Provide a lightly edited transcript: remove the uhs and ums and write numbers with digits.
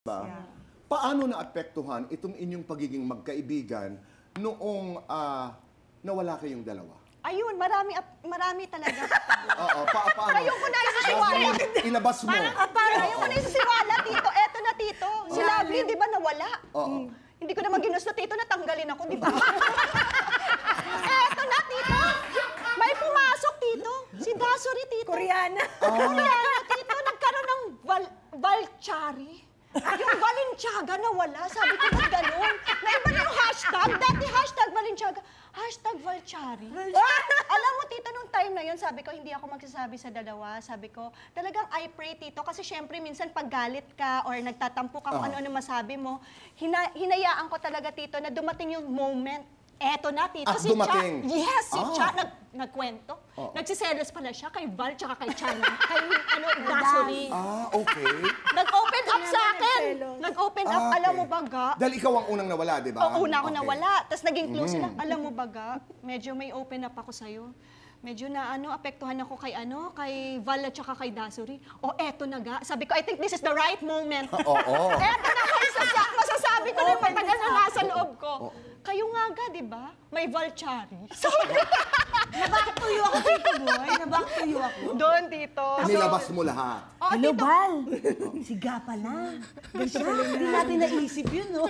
Ba? Paano naapektuhan itong inyong pagiging magkaibigan noong nawala kayong dalawa? Ayun, marami talaga. Oo, paano? Ngayon ko na isisiwala. Ilabas mo. Ngayon ko na isisiwala, Tito. Eto na, Tito. Si Lovely, di ba, nawala? Oo. Hindi ko naman ginusto, Tito, natanggalin ako, di ba? Eto na, Tito. May pumasok, Tito. Si Dasuri, Tito. Koreana. Koreana, Tito. Nagkaroon ng Valchari. Yung Balenciaga nawala. Sabi ko, ba't ganun? Naiba na yung hashtag. Dati hashtag Balenciaga. Hashtag Valchari. Alam mo, Tito, nung time na yun, sabi ko, hindi ako magsasabi sa dalawa. Sabi ko, talagang I pray, Tito. Kasi syempre, minsan pag galit ka or nagtatampo ka kung ano-ano masabi mo, hinayaan ko talaga, Tito, na dumating yung moment. Eto na, Tito. Ah, Si dumating? Cha, yes, si Cha nagkwento. Nagsiselos pala siya kay Val tsaka kay Chan. Kay Dasuri. Okay. Nag-open up sa akin. Nag-open up, Okay. alam mo ba ga? Dahil ikaw ang unang nawala, di ba? Oo, una ako Okay. nawala. Tapos naging close sila. Alam mo ba ga? Medyo may open up ako sa'yo. Medyo na apektuhan ako kay kay Val at saka kay Dasuri. O eto na ga. Sabi ko, I think this is the right moment. Oo. Eto na ga, masasabi ko na yung matagal na nasa loob ko. Kayo nga ga, di ba? May Valchari. Nabaktuyo ako dito, boy. Nabaktuyo ako. Doon, Tito. Nilabas mo lahat. Oh, Hello, Tito. Val. Siga pala. Ganito pala hindi natin naisip yun, no?